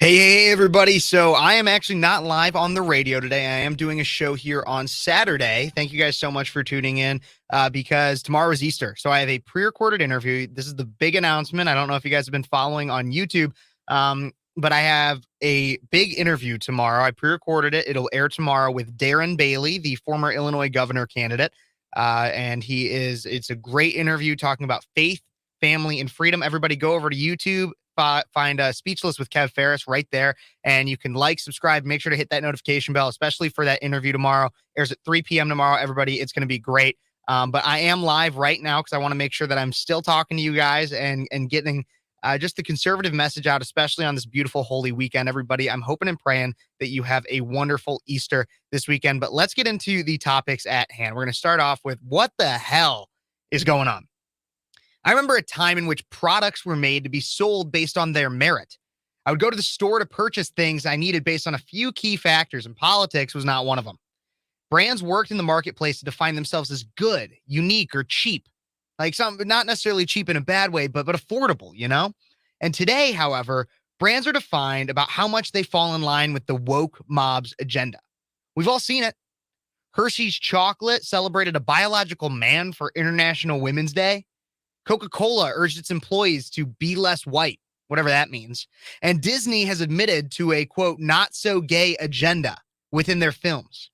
Hey, everybody. So I am actually not live on the radio today. I am doing a show here on Saturday. Thank you guys so much for tuning in because tomorrow is Easter. So I have a pre-recorded interview. This is the big announcement. I don't know if you guys have been following on YouTube, but I have a big interview tomorrow. I pre-recorded it. It'll air tomorrow with Darren Bailey, the former Illinois governor candidate. And it's a great interview talking about faith, family, and freedom. Everybody go over to YouTube. Find Speechless with Kev Phares right there, and you can subscribe, make sure to hit that notification bell, especially for that interview tomorrow. Airs at 3 p.m. tomorrow, everybody. It's going to be great. But I am live right now because I want to make sure that I'm still talking to you guys and getting just the conservative message out, especially on this beautiful holy weekend, everybody. I'm hoping and praying that you have a wonderful Easter this weekend. But let's get into the topics at hand. We're going to start off with what the hell is going on. I remember a time in which products were made to be sold based on their merit. I would go to the store to purchase things I needed based on a few key factors, and politics was not one of them. Brands worked in the marketplace to define themselves as good, unique, or cheap. Like not necessarily cheap in a bad way, but affordable, you know? And today, however, brands are defined about how much they fall in line with the woke mob's agenda. We've all seen it. Hershey's chocolate celebrated a biological man for International Women's Day. Coca-Cola urged its employees to be less white, whatever that means. And Disney has admitted to a, quote, not so gay agenda within their films.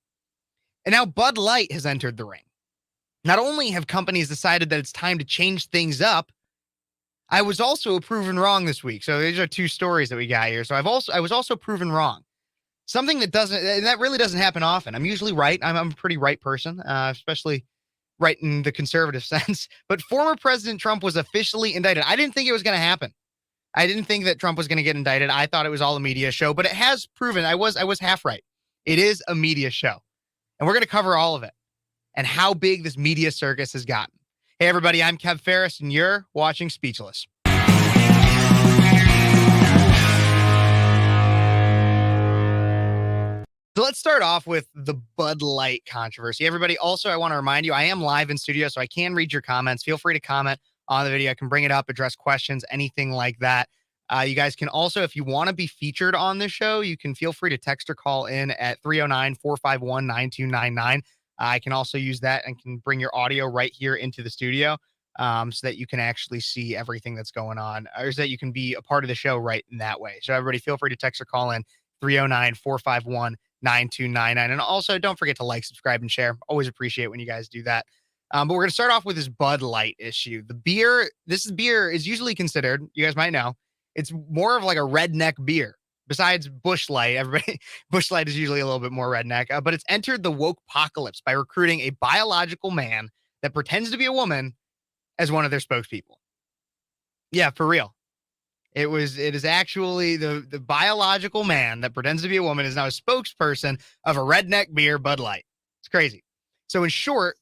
And now Bud Light has entered the ring. Not only have companies decided that it's time to change things up, I was also proven wrong this week. So these are two stories that we got here. So I was also proven wrong. Something that really doesn't happen often. I'm usually right. I'm a pretty right person, especially right in the conservative sense. But former President Trump was officially indicted. I didn't think it was going to happen. I didn't think that Trump was going to get indicted. I thought it was all a media show, but it has proven I was half right. It is a media show. And we're going to cover all of it and how big this media circus has gotten. Hey, everybody, I'm Kev Phares, and you're watching Speechless. So let's start off with the Bud Light controversy. Everybody, also, I want to remind you, I am live in studio, so I can read your comments. Feel free to comment on the video. I can bring it up, address questions, anything like that. You guys can also, if you want to be featured on this show, you can feel free to text or call in at 309-451-9299. I can also use that and can bring your audio right here into the studio so that you can actually see everything that's going on, or so that you can be a part of the show right in that way. So everybody, feel free to text or call in 309-451-9299. And also, don't forget to subscribe, and share. Always appreciate when you guys do that. But we're going to start off with this Bud Light issue. Beer is usually considered, you guys might know, it's more of like a redneck beer. Besides Busch Light, Busch Light is usually a little bit more redneck, but it's entered the woke apocalypse by recruiting a biological man that pretends to be a woman as one of their spokespeople. Yeah, for real. It is actually the biological man that pretends to be a woman is now a spokesperson of a redneck beer, Bud Light. It's crazy. So in short,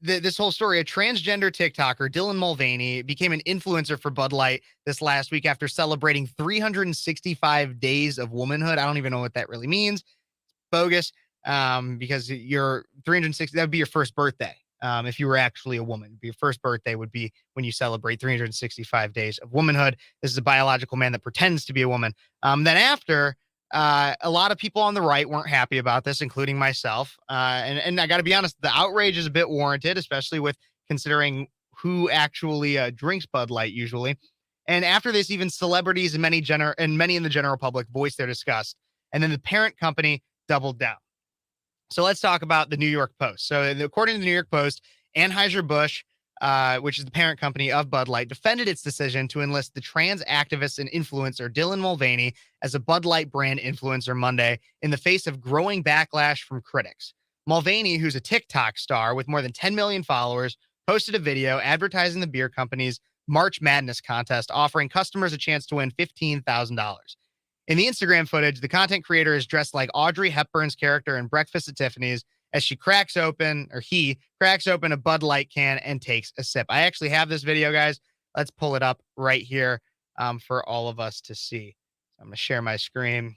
this whole story, a transgender TikToker, Dylan Mulvaney, became an influencer for Bud Light this last week after celebrating 365 days of womanhood. I don't even know what that really means. Bogus, because you're 360, that would be your first birthday. If you were actually a woman, your first birthday would be when you celebrate 365 days of womanhood. This is a biological man that pretends to be a woman. Then after, a lot of people on the right weren't happy about this, including myself. And I got to be honest, the outrage is a bit warranted, especially with considering who actually drinks Bud Light usually. And after this, even celebrities and many in the general public voiced their disgust. And then the parent company doubled down. So let's talk about the New York Post. So according to the New York Post, Anheuser-Busch, which is the parent company of Bud Light, defended its decision to enlist the trans activist and influencer Dylan Mulvaney as a Bud Light brand influencer Monday in the face of growing backlash from critics. Mulvaney, who's a TikTok star with more than 10 million followers, posted a video advertising the beer company's March Madness contest, offering customers a chance to win $15,000. In the Instagram footage, the content creator is dressed like Audrey Hepburn's character in Breakfast at Tiffany's as he cracks open a Bud Light can and takes a sip. I actually have this video, guys. Let's pull it up right here for all of us to see. So I'm going to share my screen.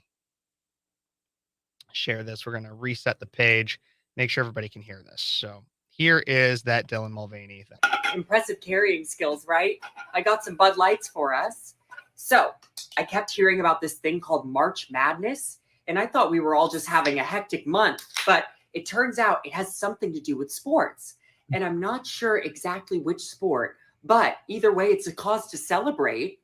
Share this. We're going to reset the page. Make sure everybody can hear this. So here is that Dylan Mulvaney thing. Impressive carrying skills, right? I got some Bud Lights for us. So I kept hearing about this thing called March Madness, and I thought we were all just having a hectic month, but it turns out it has something to do with sports. And I'm not sure exactly which sport, but either way, it's a cause to celebrate.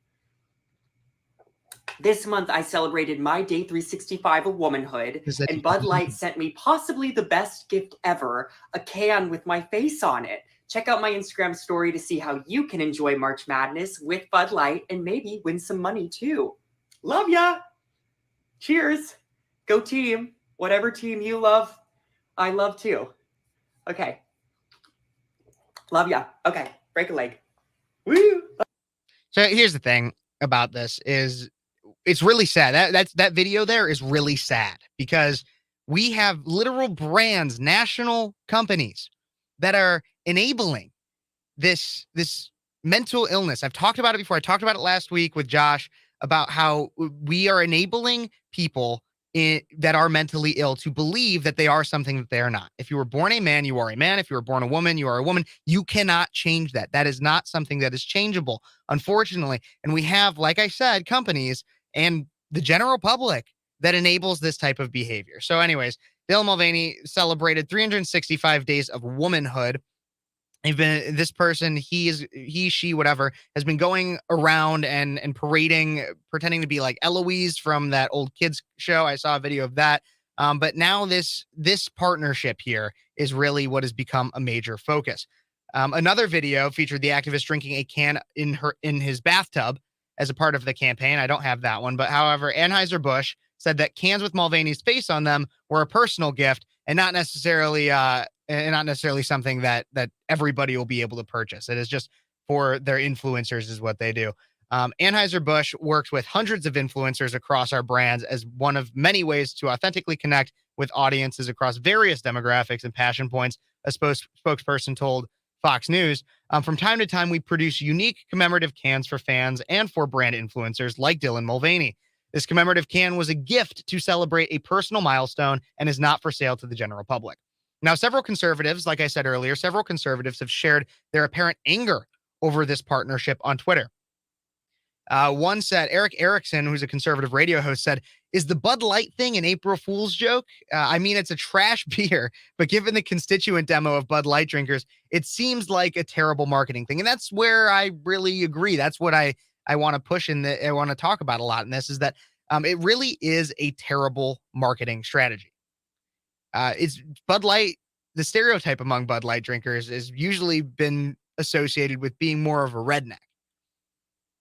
This month, I celebrated my day 365 of womanhood, and Bud Light sent me possibly the best gift ever, a can with my face on it. Check out my Instagram story to see how you can enjoy March Madness with Bud Light and maybe win some money too. Love ya! Cheers! Go team! Whatever team you love, I love too. Okay. Love ya. Okay, break a leg. Woo! So here's the thing about this is it's really sad. That video there is really sad because we have literal brands, national companies that are enabling this mental illness. I've talked about it before. I talked about it last week with Josh about how we are enabling people that are mentally ill to believe that they are something that they are not. If you were born a man, you are a man. If you were born a woman, you are a woman. You cannot change that. That is not something that is changeable, unfortunately. And we have, like I said, companies and the general public that enables this type of behavior. So anyways, Dylan Mulvaney celebrated 365 days of womanhood. This person, she, whatever, has been going around and parading, pretending to be like Eloise from that old kids show. I saw a video of that. But now this partnership here is really what has become a major focus. Another video featured the activist drinking a can in his bathtub as a part of the campaign. I don't have that one, but however, Anheuser-Busch said that cans with Mulvaney's face on them were a personal gift and not necessarily something that everybody will be able to purchase. It is just for their influencers is what they do. Anheuser-Busch works with hundreds of influencers across our brands as one of many ways to authentically connect with audiences across various demographics and passion points, a spokesperson told Fox News. From time to time, we produce unique commemorative cans for fans and for brand influencers like Dylan Mulvaney. This commemorative can was a gift to celebrate a personal milestone and is not for sale to the general public. Now, several conservatives, like I said earlier, have shared their apparent anger over this partnership on Twitter. One said, Eric Erickson, who's a conservative radio host, said, "Is the Bud Light thing an April Fool's joke? I mean, it's a trash beer, but given the constituent demo of Bud Light drinkers, it seems like a terrible marketing thing." And that's where I really agree. That's what I want to push I want to talk about a lot in this is that it really is a terrible marketing strategy. It's Bud Light. The stereotype among Bud Light drinkers has usually been associated with being more of a redneck.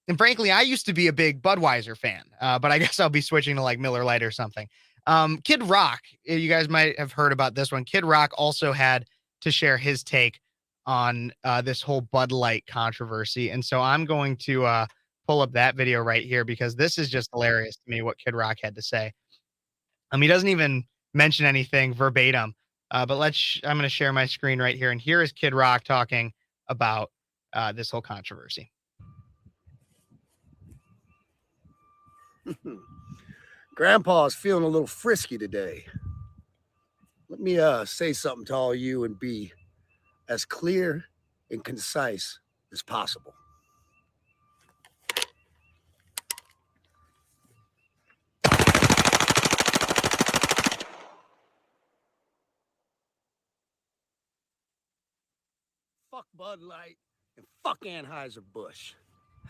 And frankly, I used to be a big Budweiser fan, but I guess I'll be switching to like Miller Lite or something. Kid Rock, you guys might have heard about this one. Kid Rock also had to share his take on this whole Bud Light controversy. And so I'm going to pull up that video right here because this is just hilarious to me what Kid Rock had to say. He doesn't even mention anything verbatim, but I'm going to share my screen right here. And here is Kid Rock talking about this whole controversy. Grandpa's feeling a little frisky today. Let me say something to all you and be as clear and concise as possible. Fuck Bud Light and fuck Anheuser-Busch.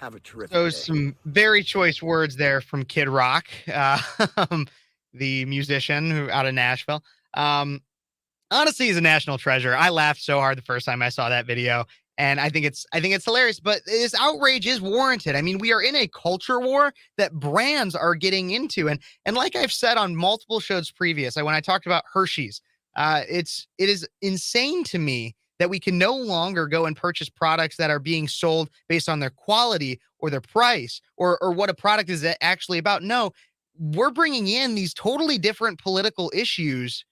Have a terrific day. Some very choice words there from Kid Rock, the musician who out of Nashville. Honestly, he's a national treasure. I laughed so hard the first time I saw that video, and I think it's hilarious. But this outrage is warranted. I mean, we are in a culture war that brands are getting into, and like I've said on multiple shows previous, when I talked about Hershey's, it is insane to me that we can no longer go and purchase products that are being sold based on their quality or their price or what a product is actually about. No, we're bringing in these totally different political issues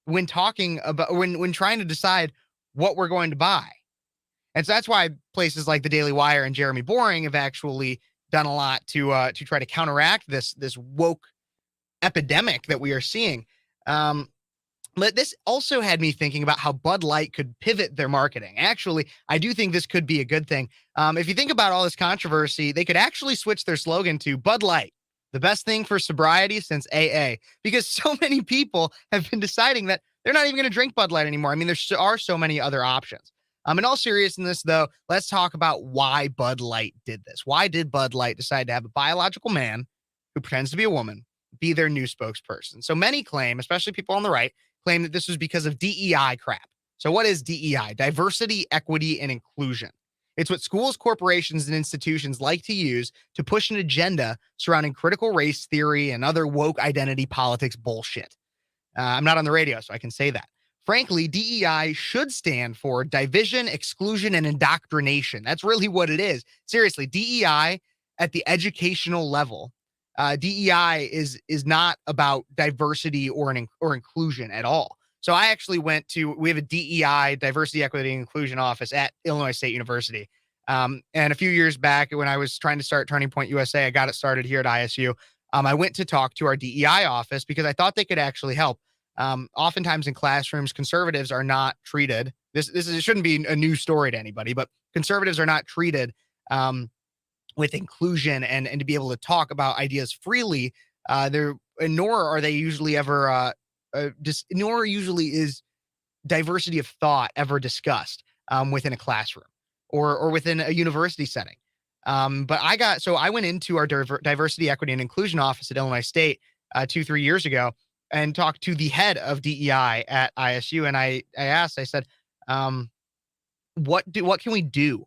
when talking about, when trying to decide what we're going to buy. And so that's why places like the Daily Wire and Jeremy Boring have actually done a lot to try to counteract this woke epidemic that we are seeing. But this also had me thinking about how Bud Light could pivot their marketing. Actually, I do think this could be a good thing. If you think about all this controversy, they could actually switch their slogan to Bud Light, The best thing for sobriety since AA, because so many people have been deciding that they're not even going to drink Bud Light anymore. I mean, there are so many other options. In all seriousness, though, let's talk about why Bud Light did this. Why did Bud Light decide to have a biological man who pretends to be a woman be their new spokesperson? So many claim, especially people on the right, claim that this was because of DEI crap. So what is DEI? Diversity, equity, and inclusion. It's what schools, corporations, and institutions like to use to push an agenda surrounding critical race theory and other woke identity politics bullshit. I'm not on the radio, so I can say that. Frankly, DEI should stand for division, exclusion, and indoctrination. That's really what it is. Seriously, DEI at the educational level, DEI is not about diversity or inclusion at all. So I actually we have a DEI, diversity, equity, and inclusion office at Illinois State University. And a few years back when I was trying to start Turning Point USA, I got it started here at ISU. I went to talk to our DEI office because I thought they could actually help. Oftentimes in classrooms, conservatives are not treated. This shouldn't be a new story to anybody, but conservatives are not treated with inclusion and to be able to talk about ideas freely. Nor are they usually ever nor usually is diversity of thought ever discussed within a classroom or within a university setting. But I went into our diversity, equity, and inclusion office at Illinois State 2-3 years ago and talked to the head of DEI at ISU. And I said, what can we do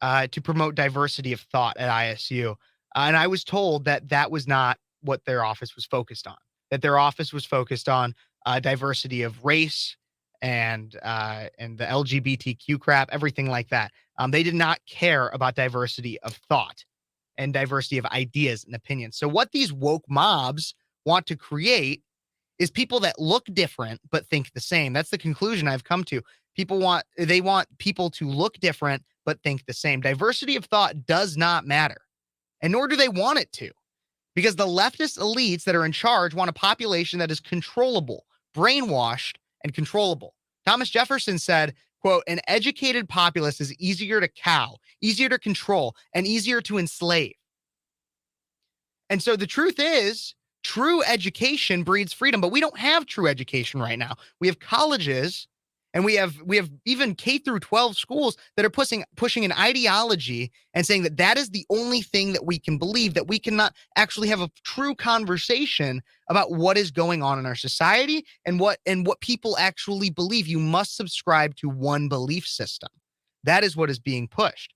to promote diversity of thought at ISU? And I was told that was not what their office was focused on, that their office was focused on diversity of race and the LGBTQ crap, everything like that. They did not care about diversity of thought and diversity of ideas and opinions. So what these woke mobs want to create is people that look different but think the same. That's the conclusion I've come to. They want people to look different but think the same. Diversity of thought does not matter, and nor do they want it to, because the leftist elites that are in charge want a population that is controllable, brainwashed, and controllable. Thomas Jefferson said, quote, "An educated populace is easier to cow, easier to control, and easier to enslave." And so the truth is, true education breeds freedom, but we don't have true education right now. We have colleges and we have even K through 12 schools that are pushing an ideology and saying that is the only thing that we can believe, that we cannot actually have a true conversation about what is going on in our society and what people actually believe. You must subscribe to one belief system. That is what is being pushed.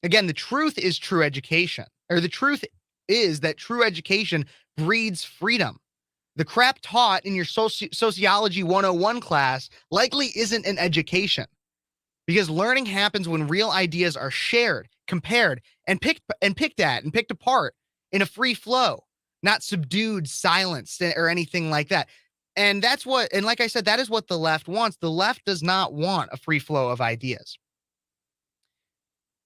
Again, the truth is true education, or the truth is that true education breeds freedom. The crap taught in your sociology 101 class likely isn't an education, because learning happens when real ideas are shared, compared, and picked at and picked apart in a free flow, not subdued, silenced, or anything like that. And like I said, that is what the left wants. The left does not want a free flow of ideas.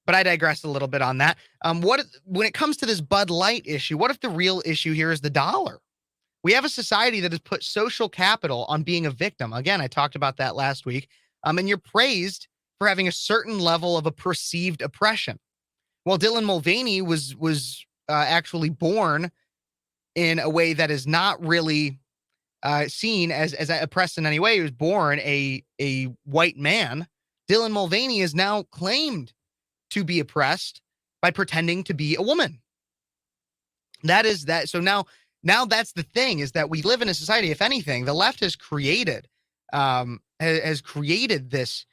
But I digress a little bit on that. When it comes to this Bud Light issue, what if the real issue here is the dollar? We have a society that has put social capital on being a victim. Again, I talked about that last week. And you're praised for having a certain level of a perceived oppression. Well, Dylan Mulvaney was actually born in a way that is not really seen as oppressed in any way. He was born a white man. Dylan Mulvaney is now claimed to be oppressed by pretending to be a woman. That is that. So now that's the thing, is that we live in a society, if anything, the left has created this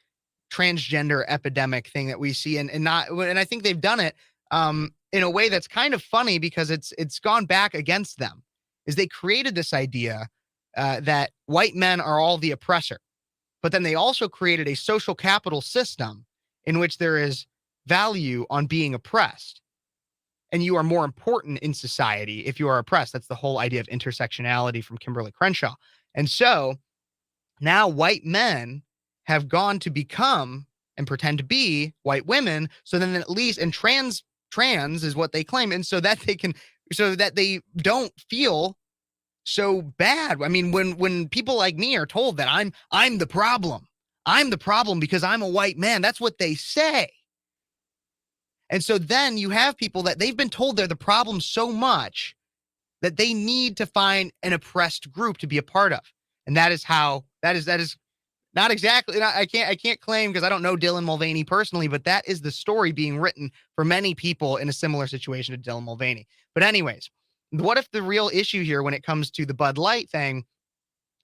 transgender epidemic thing that we see, and I think they've done it in a way that's kind of funny, because it's gone back against them. Is they created this idea that white men are all the oppressor, but then they also created a social capital system in which there is value on being oppressed. And you are more important in society if you are oppressed. That's the whole idea of intersectionality from Kimberly Crenshaw. And so now white men have gone to become and pretend to be white women. So then at least, and trans is what they claim. And so that they don't feel so bad. I mean, when people like me are told that I'm the problem because I'm a white man, that's what they say. And so then you have people that they've been told they're the problem so much that they need to find an oppressed group to be a part of. And that is not exactly, I can't claim because I don't know Dylan Mulvaney personally, but that is the story being written for many people in a similar situation to Dylan Mulvaney. But anyways, what if the real issue here when it comes to the Bud Light thing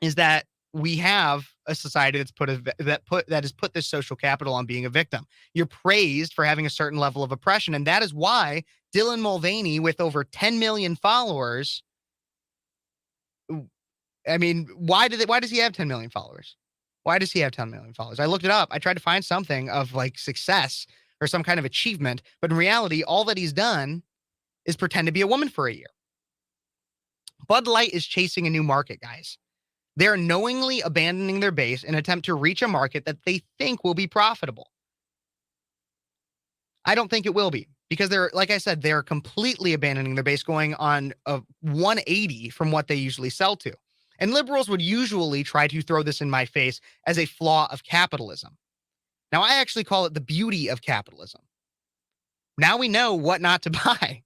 is that we have a society that has put this social capital on being a victim. You're praised for having a certain level of oppression, and that is why Dylan Mulvaney, with over 10 million followers, I mean, why does he have 10 million followers? Why does he have 10 million followers? I looked it up. I tried to find something of like success or some kind of achievement, but in reality, all that he's done is pretend to be a woman for a year. Bud Light is chasing a new market, guys. They're knowingly abandoning their base in an attempt to reach a market that they think will be profitable. I don't think it will be because like I said, they're completely abandoning their base, going on a 180 from what they usually sell to. And liberals would usually try to throw this in my face as a flaw of capitalism. Now, I actually call it the beauty of capitalism. Now we know what not to buy.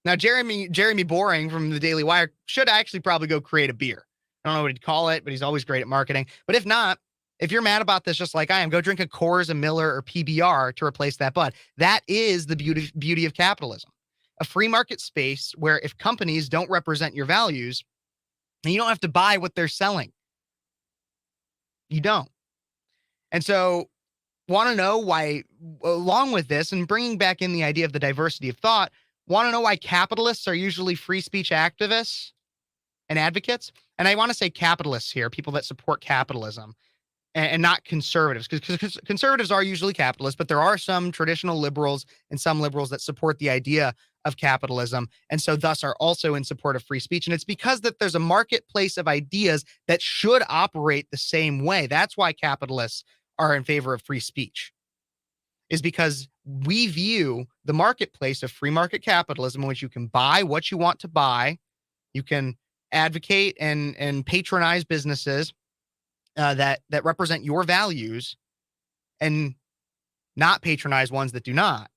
Now, Jeremy Boring from the Daily Wire should actually probably go create a beer. I don't know what he'd call it, but he's always great at marketing. But if not, if you're mad about this, just like I am, go drink a Coors, a Miller, or PBR to replace that Bud. That is the beauty of capitalism. A free market space where if companies don't represent your values, then you don't have to buy what they're selling. You don't. And so want to know why, along with this and bringing back in the idea of the diversity of thought, want to know why capitalists are usually free speech activists and advocates? And I want to say capitalists here, people that support capitalism and not conservatives, because conservatives are usually capitalists, but there are some traditional liberals and some liberals that support the idea of capitalism and so thus are also in support of free speech. And it's because that there's a marketplace of ideas that should operate the same way. That's why capitalists are in favor of free speech, is because we view the marketplace of free market capitalism in which you can buy what you want to buy. You can advocate and patronize businesses that represent your values and not patronize ones that do not.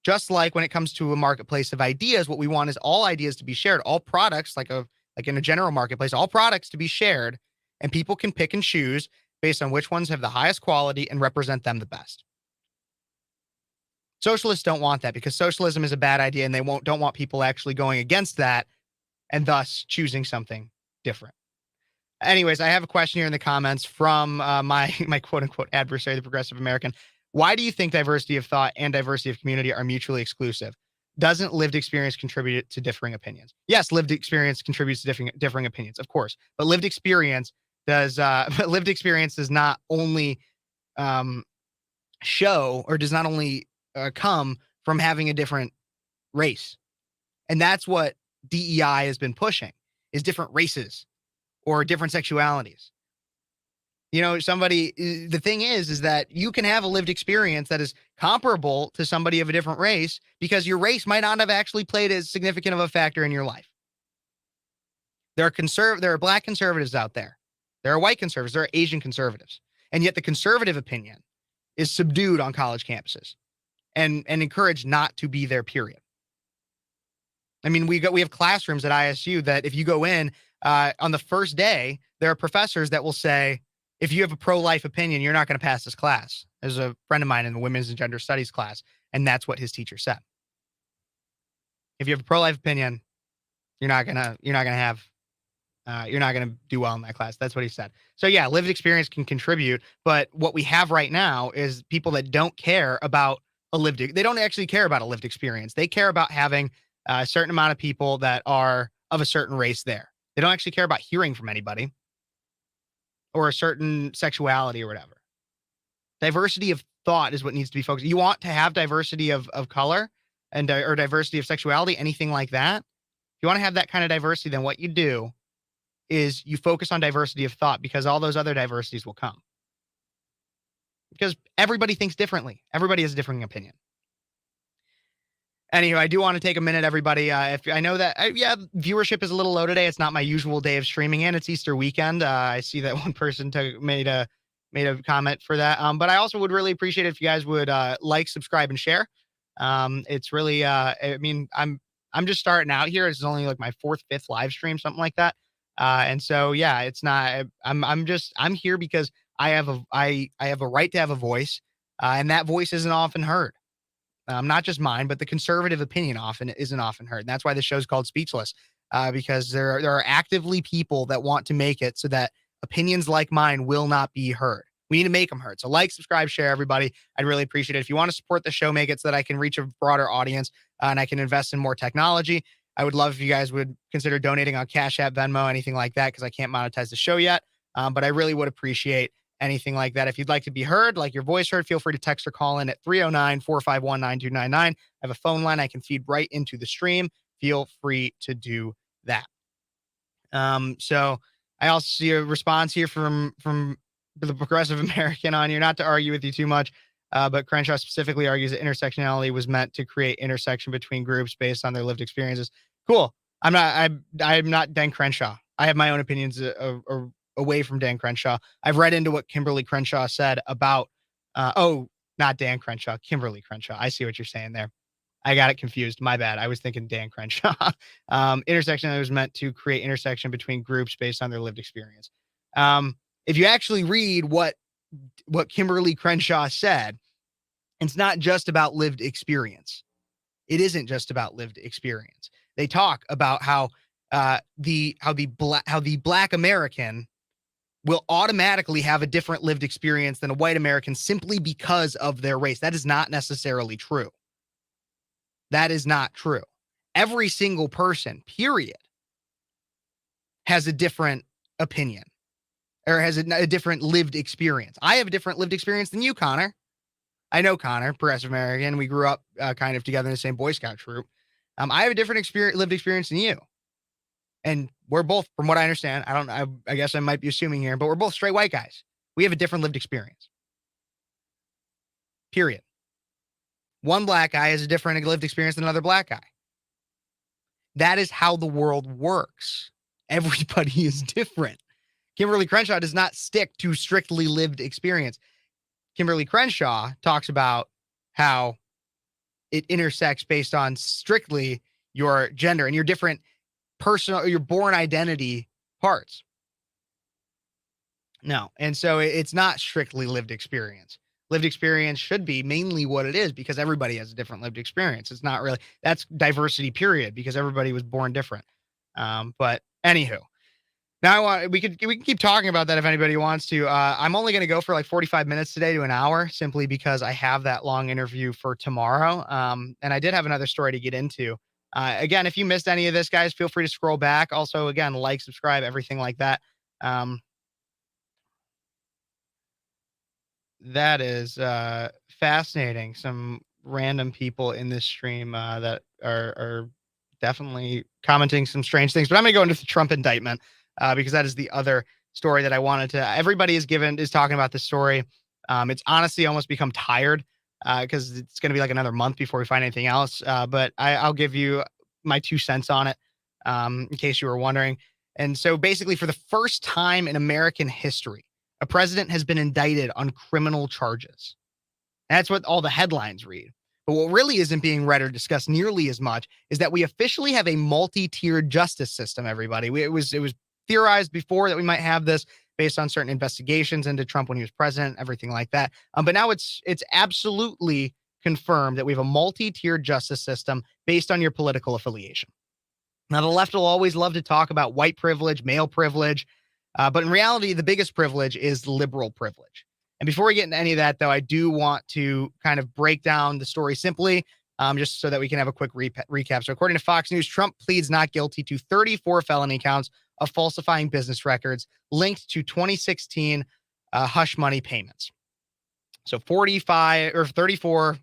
Just like when it comes to a marketplace of ideas, what we want is all ideas to be shared, all products, like in a general marketplace, all products to be shared, and people can pick and choose based on which ones have the highest quality and represent them the best. Socialists don't want that because socialism is a bad idea and they don't want people actually going against that and thus choosing something different. Anyways, I have a question here in the comments from my quote unquote adversary, the Progressive American. Why do you think diversity of thought and diversity of community are mutually exclusive? Doesn't lived experience contribute to differing opinions? Yes, lived experience contributes to differing opinions, of course. But lived experience does not only show or does not only come from having a different race. And that's what DEI has been pushing, is different races or different sexualities. You know, the thing is that you can have a lived experience that is comparable to somebody of a different race because your race might not have actually played as significant of a factor in your life. There are black conservatives out there. There are white conservatives. There are Asian conservatives. And yet the conservative opinion is subdued on college campuses and encouraged not to be there, period. I mean, we have classrooms at ISU that if you go in on the first day, there are professors that will say, if you have a pro-life opinion, you're not going to pass this class. There's a friend of mine in the women's and gender studies class, and that's what his teacher said. If you have a pro-life opinion, you're not going to do well in that class. That's what he said. So yeah, lived experience can contribute, but what we have right now is people that don't care about they don't actually care about a lived experience. They care about having a certain amount of people that are of a certain race there. They don't actually care about hearing from anybody or a certain sexuality or whatever. Diversity of thought is what needs to be focused. You want to have diversity of color and or diversity of sexuality, anything like that. If you want to have that kind of diversity, then what you do is you focus on diversity of thought because all those other diversities will come. Because everybody thinks differently. Everybody has a differing opinion. Anyway, I do want to take a minute, everybody. If I know that, viewership is a little low today. It's not my usual day of streaming in. It's Easter weekend. I see that one person made a comment for that. But I also would really appreciate it if you guys would like, subscribe, and share. It's really, I'm I'm just starting out here. It's only like my 4th, 5th live stream, something like that. And so, yeah, it's not, I'm here because I have I have a right to have a voice. And that voice isn't often heard. Not just mine, but the conservative opinion isn't often heard. And that's why the show's called Speechless, because there are actively people that want to make it so that opinions like mine will not be heard. We need to make them heard. So like, subscribe, share, everybody. I'd really appreciate it. If you want to support the show, make it so that I can reach a broader audience and I can invest in more technology. I would love if you guys would consider donating on Cash App, Venmo, anything like that, because I can't monetize the show yet. But I really would appreciate anything like that. If you'd like to be heard, like your voice heard, feel free to text or call in at 309-451-9299. I have a phone line I can feed right into the stream. Feel free to do that. So I also see a response here from the Progressive American on here, not to argue with you too much, but Crenshaw specifically argues that intersectionality was meant to create intersection between groups based on their lived experiences. Cool. I'm not Dan Crenshaw. I have my own opinions away from Dan Crenshaw. I've read into what Kimberly Crenshaw said about, not Dan Crenshaw, Kimberly Crenshaw. I see what you're saying there. I got it confused. My bad. I was thinking Dan Crenshaw. Intersection that was meant to create intersection between groups based on their lived experience. If you actually read what Kimberly Crenshaw said, it's not just about lived experience. It isn't just about lived experience. They talk about how the Black American will automatically have a different lived experience than a white American simply because of their race. That is not necessarily true. That is not true. Every single person, period, has a different opinion or has a different lived experience. I have a different lived experience than you, Connor. I know Connor, Progressive American. We grew up kind of together in the same Boy Scout troop. I have a different lived experience than you. And we're both, from what I understand, I guess I might be assuming here, but we're both straight white guys. We have a different lived experience. Period. One black guy has a different lived experience than another black guy. That is how the world works. Everybody is different. Kimberly Crenshaw does not stick to strictly lived experience. Kimberly Crenshaw talks about how it intersects based on strictly your gender and your different personal, your born identity parts. No. And so it's not strictly lived experience. Lived experience should be mainly what it is because everybody has a different lived experience. It's not really, that's diversity, period, because everybody was born different. But anywho, now we can keep talking about that if anybody wants to. I'm only going to go for like 45 minutes today to an hour simply because I have that long interview for tomorrow. And I did have another story to get into. Again, if you missed any of this, guys, feel free to scroll back. Also, again, like, subscribe, everything like that. That is fascinating. Some random people in this stream that are definitely commenting some strange things. But I'm going to go into the Trump indictment because that is the other story that I wanted to. Everybody is talking about this story. It's honestly almost become tired because it's going to be like another month before we find anything else. But I'll give you my 2 cents on it in case you were wondering. And so basically, for the first time in American history, a president has been indicted on criminal charges. That's what all the headlines read. But what really isn't being read or discussed nearly as much is that we officially have a multi-tiered justice system, everybody. It was theorized before that we might have this based on certain investigations into Trump when he was president, everything like that. But now it's absolutely confirmed that we have a multi-tiered justice system based on your political affiliation. Now, the left will always love to talk about white privilege, male privilege, but in reality, the biggest privilege is liberal privilege. And before we get into any of that, though, I do want to kind of break down the story simply, just so that we can have a quick recap. So according to Fox News, Trump pleads not guilty to 34 felony counts of falsifying business records linked to 2016 hush money payments. So 34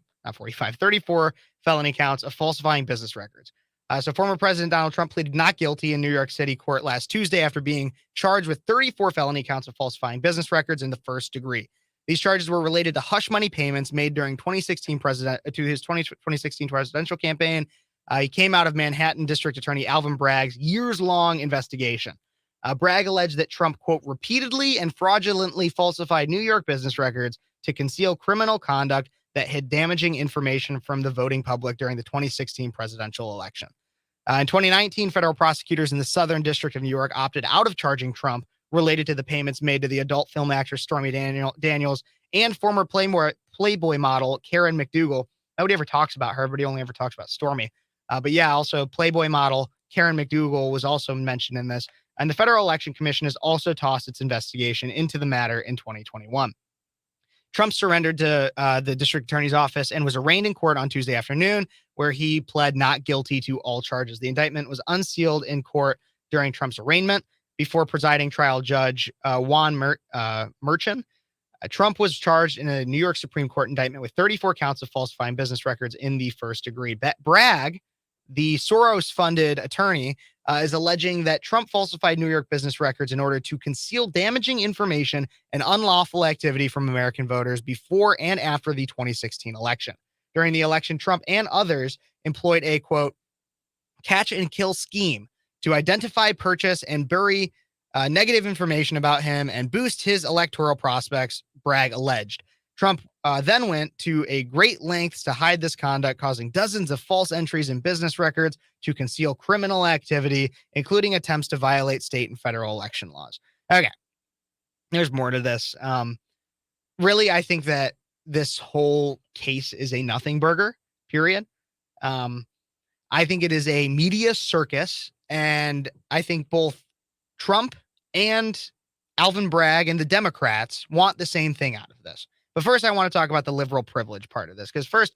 felony counts of falsifying business records. So former President Donald Trump pleaded not guilty in New York City court last Tuesday after being charged with 34 felony counts of falsifying business records in the first degree. These charges were related to hush money payments made during 2016 presidential campaign. He came out of Manhattan District Attorney Alvin Bragg's years-long investigation. Bragg alleged that Trump, quote, repeatedly and fraudulently falsified New York business records to conceal criminal conduct that hid damaging information from the voting public during the 2016 presidential election. In 2019, federal prosecutors in the Southern District of New York opted out of charging Trump related to the payments made to the adult film actress Stormy Daniels and former Playboy model Karen McDougal. Nobody ever talks about her, but he only ever talks about Stormy. But yeah, also Playboy model Karen McDougal was also mentioned in this. And the Federal Election Commission has also tossed its investigation into the matter in 2021. Trump surrendered to the district attorney's office and was arraigned in court on Tuesday afternoon, where he pled not guilty to all charges. The indictment was unsealed in court during Trump's arraignment before presiding trial judge Juan Merchan. Trump was charged in a New York Supreme Court indictment with 34 counts of falsifying business records in the first degree. Bragg, the Soros-funded attorney, is alleging that Trump falsified New York business records in order to conceal damaging information and unlawful activity from American voters before and after the 2016 election. During the election, Trump and others employed a, quote, catch and kill scheme to identify, purchase, and bury negative information about him and boost his electoral prospects, Bragg alleged. Trump then went to a great lengths to hide this conduct, causing dozens of false entries in business records to conceal criminal activity, including attempts to violate state and federal election laws. Okay, there's more to this. Really, I think that this whole case is a nothing burger, period. I think it is a media circus, and I think both Trump and Alvin Bragg and the Democrats want the same thing out of this. But first, I want to talk about the liberal privilege part of this, because first,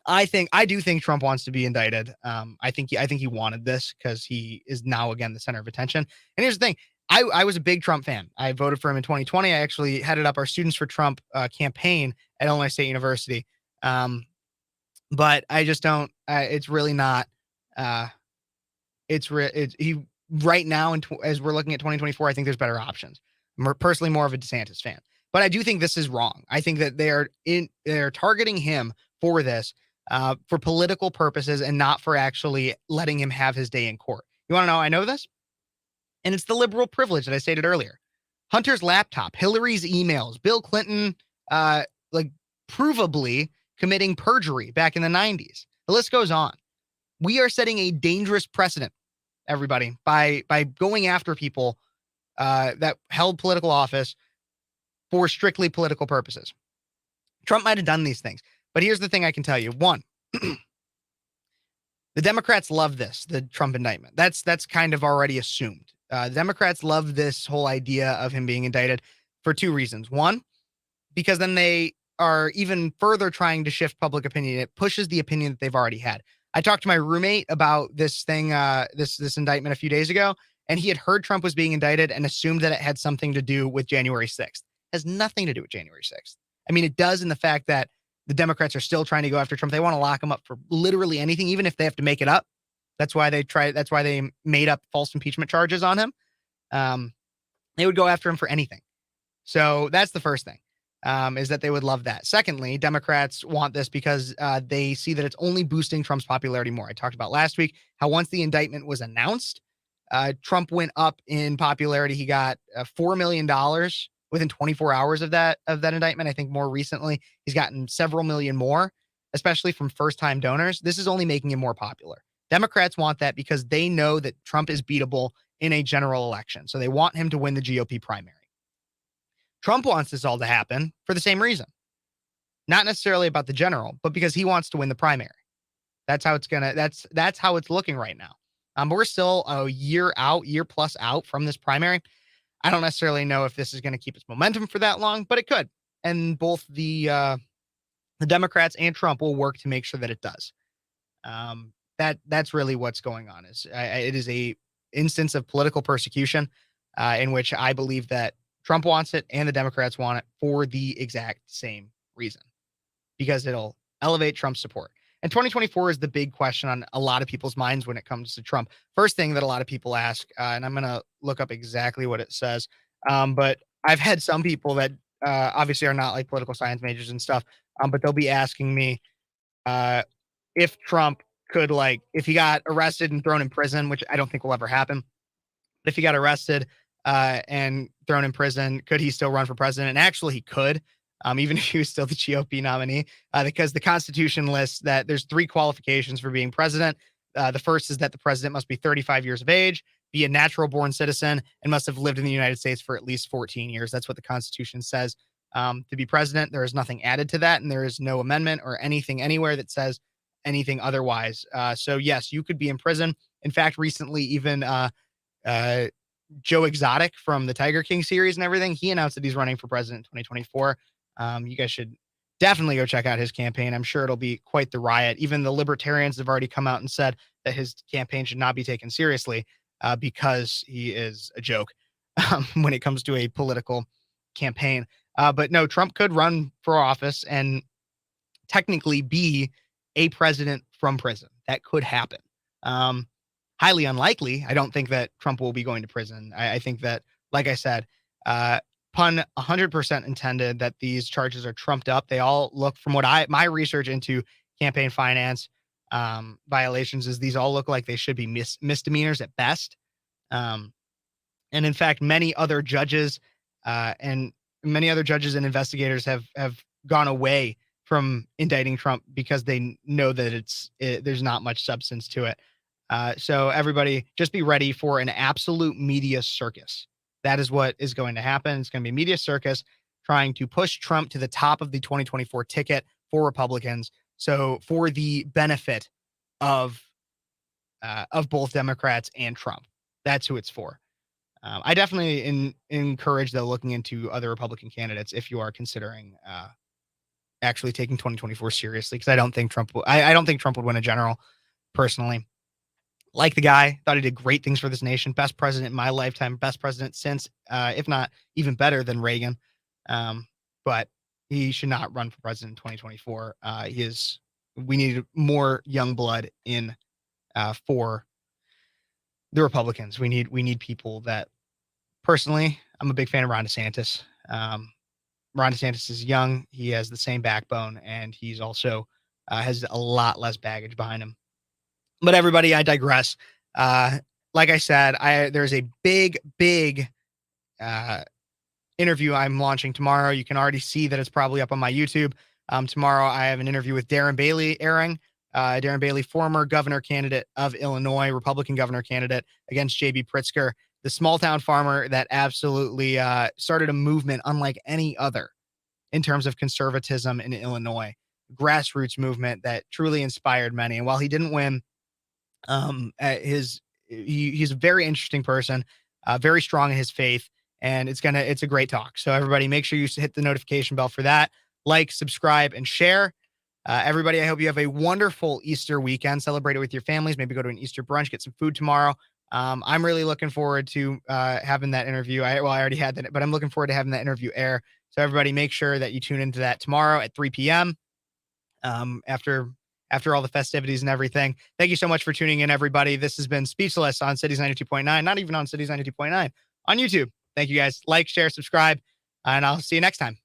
I do think Trump wants to be indicted. I think he wanted this because he is now again the center of attention. And here's the thing: I was a big Trump fan. I voted for him in 2020. I actually headed up our Students for Trump campaign at Illinois State University. But I just don't. It's really not. He right now, as we're looking at 2024, I think there's better options. I'm personally more of a DeSantis fan. But I do think this is wrong. I think that they're targeting him for this, for political purposes and not for actually letting him have his day in court. You want to know how I know this? And it's the liberal privilege that I stated earlier. Hunter's laptop, Hillary's emails, Bill Clinton, provably committing perjury back in the 90s. The list goes on. We are setting a dangerous precedent, everybody, by going after people that held political office for strictly political purposes. Trump might have done these things, but here's the thing I can tell you. One, the Democrats love this, the Trump indictment. That's kind of already assumed. The Democrats love this whole idea of him being indicted for two reasons. One, because then they are even further trying to shift public opinion. It pushes the opinion that they've already had. I talked to my roommate about this thing, this indictment a few days ago, and he had heard Trump was being indicted and assumed that it had something to do with January 6th. Has nothing to do with January 6th. I mean, it does in the fact that the Democrats are still trying to go after Trump. They want to lock him up for literally anything, even if they have to make it up. That's why they made up false impeachment charges on him. They would go after him for anything. So that's the first thing, is that they would love that. Secondly, Democrats want this because they see that it's only boosting Trump's popularity more. I talked about last week how once the indictment was announced, Trump went up in popularity. He got $4 million within 24 hours of that indictment. I think more recently, he's gotten several million more, especially from first-time donors. This is only making him more popular. Democrats want that because they know that Trump is beatable in a general election. So they want him to win the GOP primary. Trump wants this all to happen for the same reason. Not necessarily about the general, but because he wants to win the primary. That's how it's looking right now. But we're still a year plus out from this primary. I don't necessarily know if this is going to keep its momentum for that long, but it could. And both the Democrats and Trump will work to make sure that it does. That's really what's going on. It is a instance of political persecution in which I believe that Trump wants it and the Democrats want it for the exact same reason, because it'll elevate Trump's support. And 2024 is the big question on a lot of people's minds when it comes to Trump. First thing that a lot of people ask, and I'm going to look up exactly what it says, but I've had some people that obviously are not like political science majors and stuff, but they'll be asking me if Trump could, if he got arrested and thrown in prison, which I don't think will ever happen, but if he got arrested and thrown in prison, could he still run for president? And actually he could. Even if he was still the GOP nominee, because the Constitution lists that there's 3 qualifications for being president. The first is that the president must be 35 years of age, be a natural born citizen, and must have lived in the United States for at least 14 years. That's what the Constitution says. To be president, there is nothing added to that, and there is no amendment or anything anywhere that says anything otherwise. So yes, you could be in prison. In fact, recently, even Joe Exotic from the Tiger King series and everything, he announced that he's running for president in 2024. You guys should definitely go check out his campaign. I'm sure it'll be quite the riot. Even the libertarians have already come out and said that his campaign should not be taken seriously because he is a joke when it comes to a political campaign. But no, Trump could run for office and technically be a president from prison. That could happen. Highly unlikely. I don't think that Trump will be going to prison. I think that, like I said, pun 100% intended, that these charges are trumped up. They all look, from what my research into campaign finance violations, is these all look like they should be misdemeanors at best. And in fact, many other judges and investigators have gone away from indicting Trump because they know that there's not much substance to it. So everybody just be ready for an absolute media circus. That is what is going to happen. It's going to be a media circus trying to push Trump to the top of the 2024 ticket for Republicans. So for the benefit of both Democrats and Trump, that's who it's for. I definitely encourage, though, looking into other Republican candidates if you are considering actually taking 2024 seriously, because I don't think Trump would win a general, personally. Like the guy, thought he did great things for this nation. Best president in my lifetime. Best president since, if not even better than Reagan. But he should not run for president in 2024. We need more young blood in for the Republicans. We need people that, personally, I'm a big fan of Ron DeSantis. Ron DeSantis is young. He has the same backbone, and he's also has a lot less baggage behind him. But everybody, I digress. Like I said, there's a big interview I'm launching tomorrow. You can already see that it's probably up on my YouTube. Tomorrow, I have an interview with Darren Bailey airing. Darren Bailey, former governor candidate of Illinois, Republican governor candidate against J.B. Pritzker, the small town farmer that absolutely started a movement unlike any other in terms of conservatism in Illinois. Grassroots movement that truly inspired many. And while he didn't win, he's a very interesting person, very strong in his faith, and it's a great talk. So everybody, make sure you hit the notification bell for that. Like, subscribe, and share. Everybody, I hope you have a wonderful Easter weekend. Celebrate it with your families. Maybe go to an Easter brunch, get some food tomorrow. I'm really looking forward to having that interview. I already had that, but I'm looking forward to having that interview air. So everybody, make sure that you tune into that tomorrow at 3 p.m. After all the festivities and everything. Thank you so much for tuning in, everybody. This has been Speechless on Cities 92.9, not even on Cities 92.9, on YouTube. Thank you guys. Like, share, subscribe, and I'll see you next time.